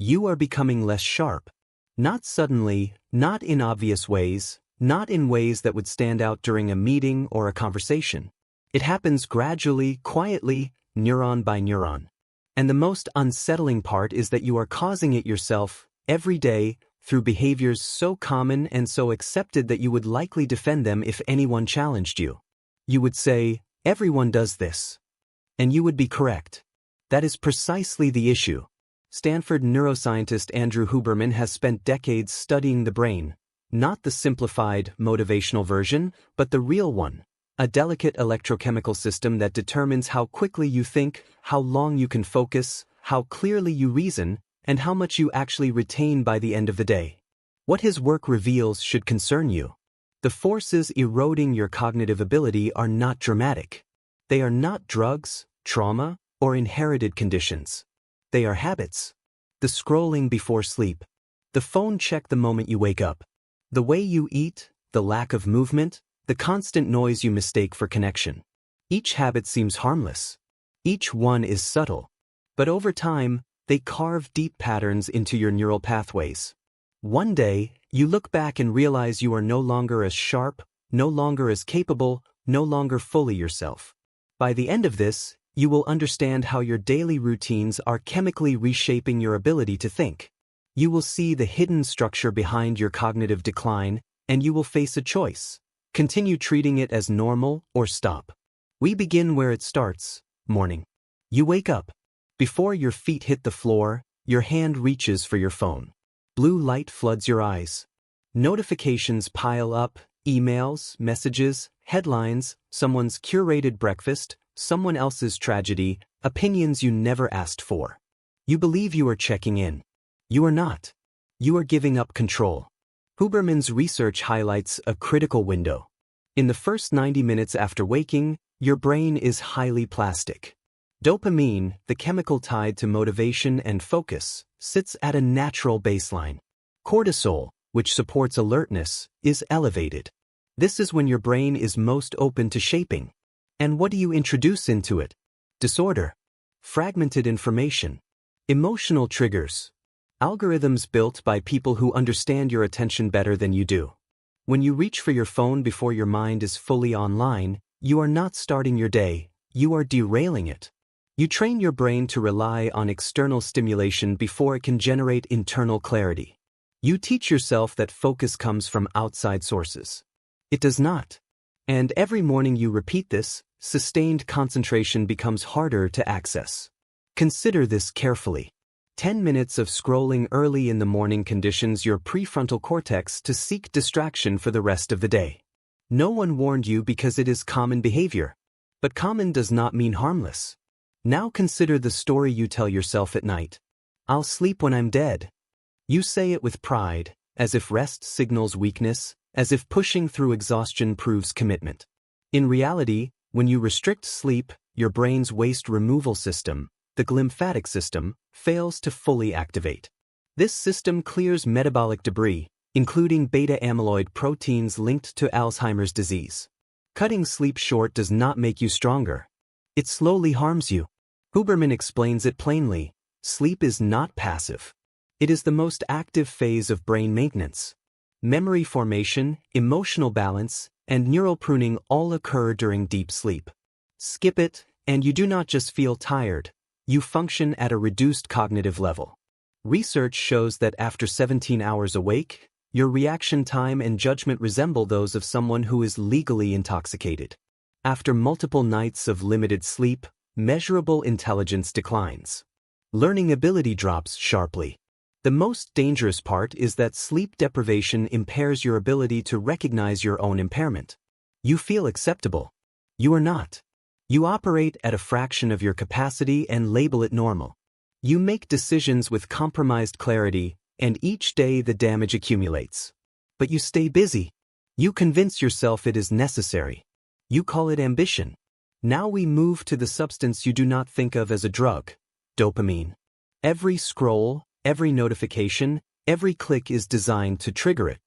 You are becoming less sharp. Not suddenly, not in obvious ways, not in ways that would stand out during a meeting or a conversation. It happens gradually, quietly, neuron by neuron. And the most unsettling part is that you are causing it yourself, every day, through behaviors so common and so accepted that you would likely defend them if anyone challenged you. You would say, "Everyone does this." And you would be correct. That is precisely the issue. Stanford neuroscientist Andrew Huberman has spent decades studying the brain, not the simplified, motivational version, but the real one, a delicate electrochemical system that determines how quickly you think, how long you can focus, how clearly you reason, and how much you actually retain by the end of the day. What his work reveals should concern you. The forces eroding your cognitive ability are not dramatic. They are not drugs, trauma, or inherited conditions. They are habits. The scrolling before sleep. The phone check the moment you wake up. The way you eat, the lack of movement, the constant noise you mistake for connection. Each habit seems harmless. Each one is subtle. But over time, they carve deep patterns into your neural pathways. One day, you look back and realize you are no longer as sharp, no longer as capable, no longer fully yourself. By the end of this, you will understand how your daily routines are chemically reshaping your ability to think. You will see the hidden structure behind your cognitive decline, and you will face a choice. Continue treating it as normal or stop. We begin where it starts, morning. You wake up. Before your feet hit the floor, your hand reaches for your phone. Blue light floods your eyes. Notifications pile up, emails, messages, headlines, someone's curated breakfast, someone else's tragedy, opinions you never asked for. You believe you are checking in. You are not. You are giving up control. Huberman's research highlights a critical window. In the first 90 minutes after waking, your brain is highly plastic. Dopamine, the chemical tied to motivation and focus, sits at a natural baseline. Cortisol, which supports alertness, is elevated. This is when your brain is most open to shaping. And what do you introduce into it? Disorder, fragmented information, emotional triggers, algorithms built by people who understand your attention better than you do. When you reach for your phone before your mind is fully online, you are not starting your day, you are derailing it. You train your brain to rely on external stimulation before it can generate internal clarity. You teach yourself that focus comes from outside sources. It does not. And every morning you repeat this, sustained concentration becomes harder to access. Consider this carefully. 10 minutes of scrolling early in the morning conditions your prefrontal cortex to seek distraction for the rest of the day. No one warned you because it is common behavior. But common does not mean harmless. Now consider the story you tell yourself at night. I'll sleep when I'm dead. You say it with pride, as if rest signals weakness, as if pushing through exhaustion proves commitment. In reality, when you restrict sleep, your brain's waste removal system, the glymphatic system, fails to fully activate. This system clears metabolic debris, including beta-amyloid proteins linked to Alzheimer's disease. Cutting sleep short does not make you stronger. It slowly harms you. Huberman explains it plainly. Sleep is not passive. It is the most active phase of brain maintenance. Memory formation, emotional balance, and neural pruning all occur during deep sleep. Skip it, and you do not just feel tired, you function at a reduced cognitive level. Research shows that after 17 hours awake, your reaction time and judgment resemble those of someone who is legally intoxicated. After multiple nights of limited sleep, measurable intelligence declines. Learning ability drops sharply. The most dangerous part is that sleep deprivation impairs your ability to recognize your own impairment. You feel acceptable. You are not. You operate at a fraction of your capacity and label it normal. You make decisions with compromised clarity, and each day the damage accumulates. But you stay busy. You convince yourself it is necessary. You call it ambition. Now we move to the substance you do not think of as a drug, dopamine. Every scroll, every notification, every click is designed to trigger it.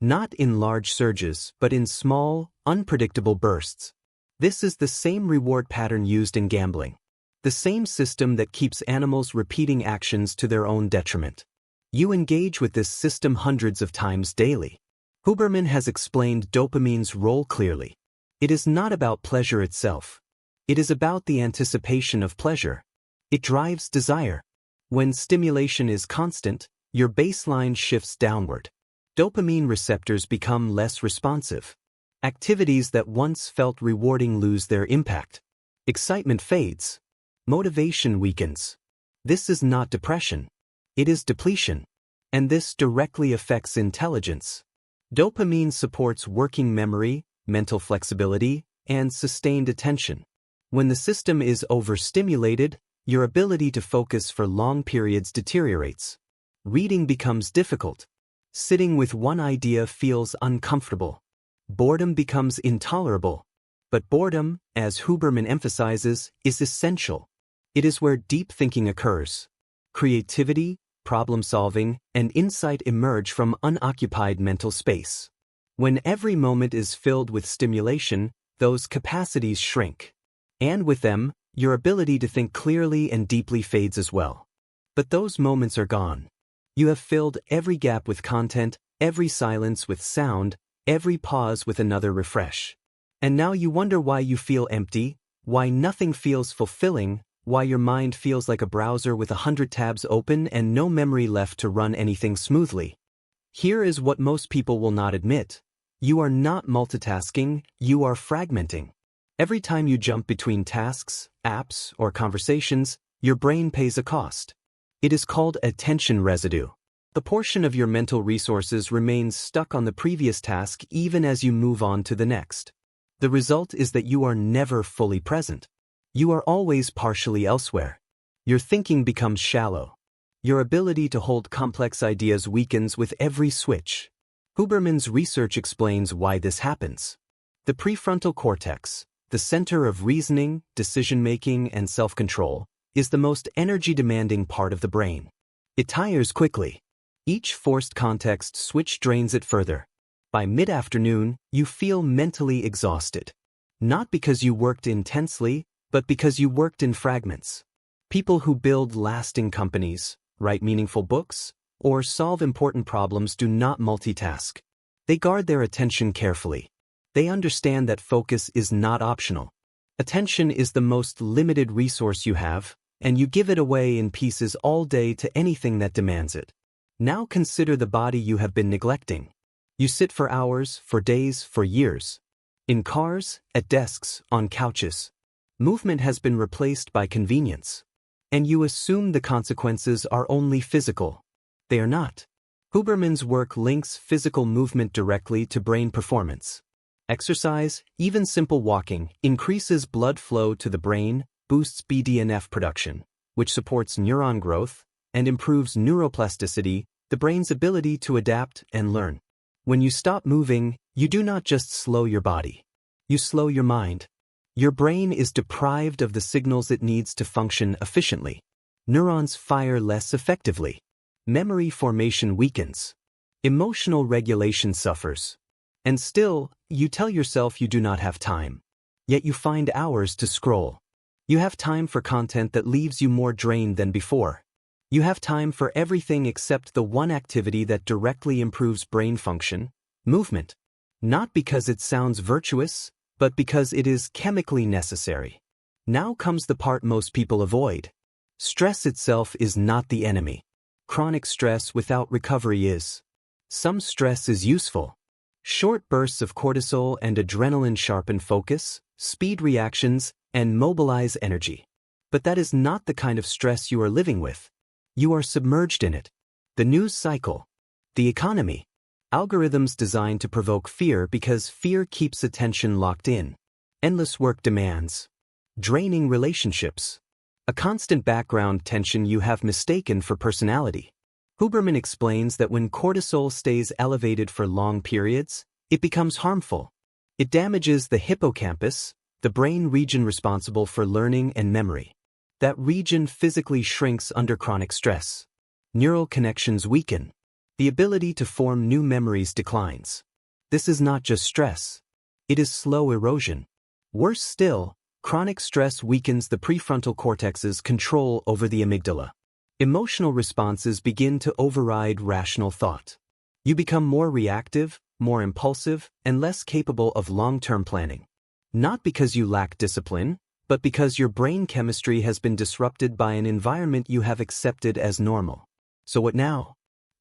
Not in large surges, but in small, unpredictable bursts. This is the same reward pattern used in gambling. the same system that keeps animals repeating actions to their own detriment. You engage with this system hundreds of times daily. Huberman has explained dopamine's role clearly. It is not about pleasure itself. It is about the anticipation of pleasure. It drives desire. When stimulation is constant, your baseline shifts downward. Dopamine receptors become less responsive. Activities that once felt rewarding lose their impact. Excitement fades. Motivation weakens. This is not depression. It is depletion. And this directly affects intelligence. Dopamine supports working memory, mental flexibility, and sustained attention. When the system is overstimulated, your ability to focus for long periods deteriorates. Reading becomes difficult. Sitting with one idea feels uncomfortable. Boredom becomes intolerable. But boredom, as Huberman emphasizes, is essential. It is where deep thinking occurs. Creativity, problem-solving, and insight emerge from unoccupied mental space. When every moment is filled with stimulation, those capacities shrink. And with them, your ability to think clearly and deeply fades as well. But those moments are gone. You have filled every gap with content, every silence with sound, every pause with another refresh. And now you wonder why you feel empty, why nothing feels fulfilling, why your mind feels like a browser with 100 tabs open and no memory left to run anything smoothly. Here is what most people will not admit. You are not multitasking, you are fragmenting. Every time you jump between tasks, apps, or conversations, your brain pays a cost. It is called attention residue. The portion of your mental resources remains stuck on the previous task even as you move on to the next. The result is that you are never fully present. You are always partially elsewhere. Your thinking becomes shallow. Your ability to hold complex ideas weakens with every switch. Huberman's research explains why this happens. The prefrontal cortex, the center of reasoning, decision-making, and self-control, is the most energy-demanding part of the brain. It tires quickly. Each forced context switch drains it further. By mid-afternoon, you feel mentally exhausted. Not because you worked intensely, but because you worked in fragments. People who build lasting companies, write meaningful books, or solve important problems do not multitask. They guard their attention carefully. They understand that focus is not optional. Attention is the most limited resource you have, and you give it away in pieces all day to anything that demands it. Now consider the body you have been neglecting. You sit for hours, for days, for years. In cars, at desks, on couches. Movement has been replaced by convenience. And you assume the consequences are only physical. They are not. Huberman's work links physical movement directly to brain performance. Exercise, even simple walking, increases blood flow to the brain, boosts BDNF production, which supports neuron growth, and improves neuroplasticity, the brain's ability to adapt and learn. When you stop moving, you do not just slow your body. You slow your mind. Your brain is deprived of the signals it needs to function efficiently. Neurons fire less effectively. Memory formation weakens. Emotional regulation suffers. And still, you tell yourself you do not have time. Yet you find hours to scroll. You have time for content that leaves you more drained than before. You have time for everything except the one activity that directly improves brain function, movement. Not because it sounds virtuous, but because it is chemically necessary. Now comes the part most people avoid. Stress itself is not the enemy. Chronic stress without recovery is. Some stress is useful. Short bursts of cortisol and adrenaline sharpen focus, speed reactions, and mobilize energy. But that is not the kind of stress you are living with. You are submerged in it. The news cycle. The economy. Algorithms designed to provoke fear because fear keeps attention locked in. Endless work demands. Draining relationships. A constant background tension you have mistaken for personality. Huberman explains that when cortisol stays elevated for long periods, it becomes harmful. It damages the hippocampus, the brain region responsible for learning and memory. That region physically shrinks under chronic stress. Neural connections weaken. The ability to form new memories declines. This is not just stress. It is slow erosion. Worse still, Chronic stress weakens the prefrontal cortex's control over the amygdala. Emotional responses begin to override rational thought. You become more reactive, more impulsive, and less capable of long-term planning. Not because you lack discipline, but because your brain chemistry has been disrupted by an environment you have accepted as normal. So what now?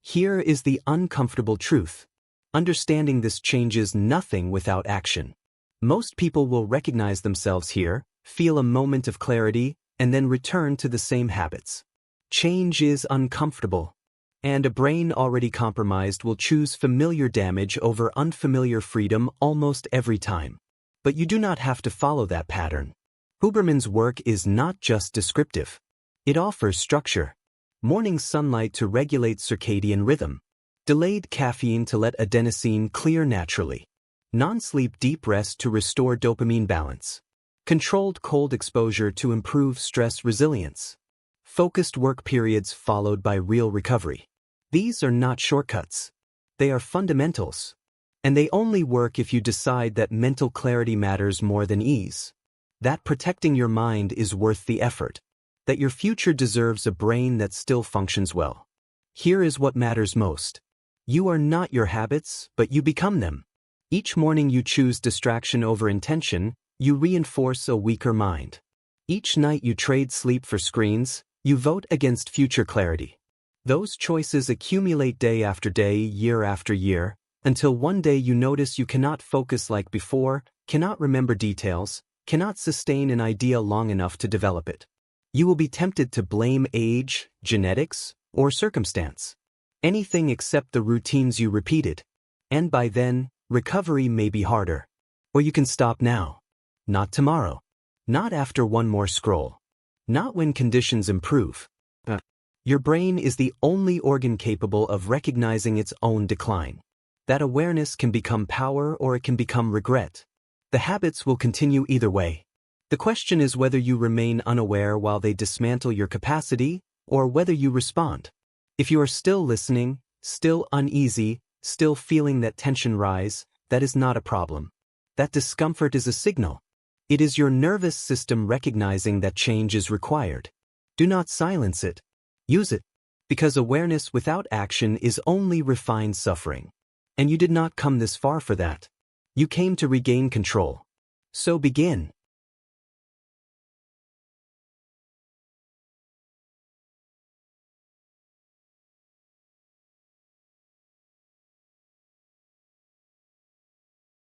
Here is the uncomfortable truth. Understanding this changes nothing without action. Most people will recognize themselves here, feel a moment of clarity, and then return to the same habits. Change is uncomfortable, and a brain already compromised will choose familiar damage over unfamiliar freedom almost every time. But you do not have to follow that pattern. Huberman's work is not just descriptive. It offers structure. Morning sunlight to regulate circadian rhythm. Delayed caffeine to let adenosine clear naturally. Non-sleep deep rest to restore dopamine balance. Controlled cold exposure to improve stress resilience. Focused work periods followed by real recovery. These are not shortcuts. They are fundamentals. And they only work if you decide that mental clarity matters more than ease. That protecting your mind is worth the effort. That your future deserves a brain that still functions well. Here is what matters most. You are not your habits, but you become them. Each morning you choose distraction over intention, you reinforce a weaker mind. Each night you trade sleep for screens, you vote against future clarity. Those choices accumulate day after day, year after year, until one day you notice you cannot focus like before, cannot remember details, cannot sustain an idea long enough to develop it. You will be tempted to blame age, genetics, or circumstance. Anything except the routines you repeated. And by then, recovery may be harder. Or you can stop now. Not tomorrow. Not after one more scroll. Not when conditions improve. Your brain is the only organ capable of recognizing its own decline. That awareness can become power or it can become regret. The habits will continue either way. The question is whether you remain unaware while they dismantle your capacity, or whether you respond. If you are still listening, still uneasy, still feeling that tension rise, that is not a problem. That discomfort is a signal. It is your nervous system recognizing that change is required. Do not silence it. Use it. Because awareness without action is only refined suffering. And you did not come this far for that. You came to regain control. So begin.